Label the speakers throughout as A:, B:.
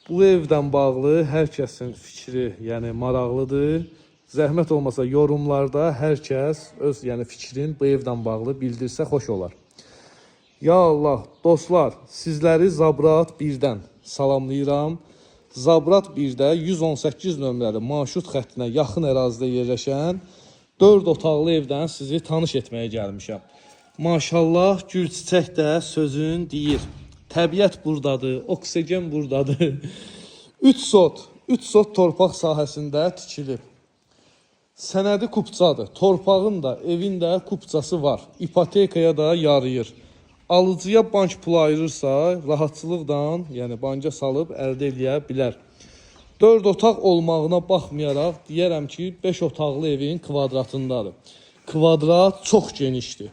A: Bu evdən bağlı hər kəsin fikri, yəni maraqlıdır. Zəhmət olmasa yorumlarda hər kəs öz fikrin bu evdən bağlı bildirsə xoş olar. Ya Allah, dostlar, sizləri Zabrat 1-dən salamlayıram. Zabrat 1-də 118 nömrəli marşrut xəttinə yaxın ərazidə yerləşən 4 otaqlı evdən sizi tanış etməyə gəlmişəm. Maşallah, gül çiçək də sözün deyir. Təbiət buradadır, oksigen buradadır. 3 sot torpaq sahəsində tikilib. Sənədi kupçadır. Torpağın da, evin də kupçası var. İpotekaya da yarayır. Alıcıya bank pulu ayırırsa, rahatçılıqdan, banka salıb əldə edə bilər. 4 otaq olmağına baxmayaraq, deyərəm ki, 5 otaqlı evin kvadratındadır. Kvadrat çox genişdir.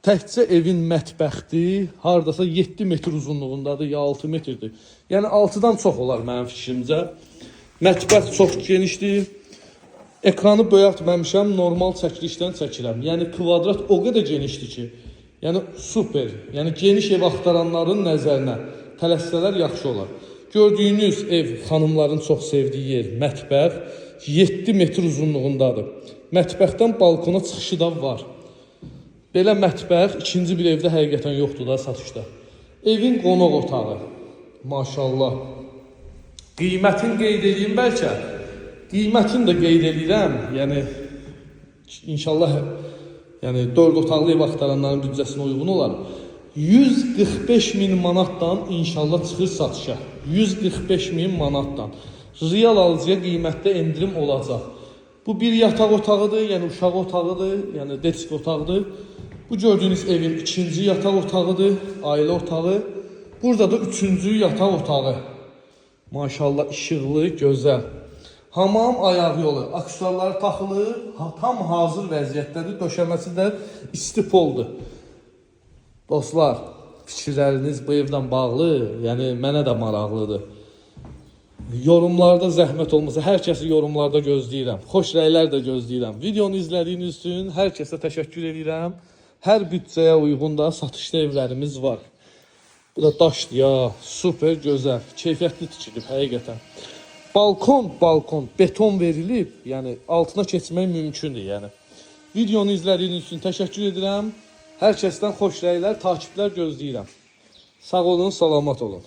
A: Təkcə evin mətbəxti hardasa 7 metr uzunluğundadır, ya 6 metrdir. Yəni 6-dan çox olar mənim fikrimcə. Mətbəx çox genişdir. Ekranı böyətməmişəm, normal çəkilişdən çəkirəm. Yəni kvadrat o qədər genişdir ki, super. Yəni geniş ev axtaranların nəzərinə tələssələr yaxşı olar. Gördüyünüz ev xanımların çox sevdiyi yer, mətbəx 7 metr uzunluğundadır. Mətbəxdən balkona çıxışı da var. Belə mətbəx ikinci bir evdə həqiqətən yoxdur da satışda. Evin qonaq otağı. Maşallah. Qiymətini qeyd edeyim bəlkə. Qiymətini də qeyd edirəm. İnşallah 4 otaqlı ev axtaranların büdcəsinə uyğun olar. 145 min manatdan inşallah çıxır satışa. 145 min manatdan. Real alıcıya qiymətdə endirim olacaq. Bu bir yataq otağıdır, uşaq otağıdır, desk otağıdır. Bu gördüyünüz evin ikinci yataq otağıdır, ailə otağı. Burada da üçüncü yataq otağı. Maşallah, işıqlı, gözəl. Hamam, ayaq yolu, aksesuarlar taxılı, tam hazır vəziyyətdədir. Döşəməsi də istipoldur. Dostlar, fikirləriniz bu evdən bağlı, mənə də maraqlıdır. Yorumlarda zəhmət olmasa, hər kəsi yorumlarda gözləyirəm. Xoş rəylər də gözləyirəm. Videonu izlədiyiniz üçün hər kəsə təşəkkür edirəm. Hər büdcəyə uyğun da satışda evlərimiz var. Bu da daşdır ya, super gözəl, keyfiyyətli tikilib həqiqətən. Balkon, beton verilib, altına keçmək mümkündür. Videonu izlədiyiniz üçün təşəkkür edirəm. Hər kəsdən xoş rəylər, takiplər gözləyirəm. Sağ olun, salamat olun.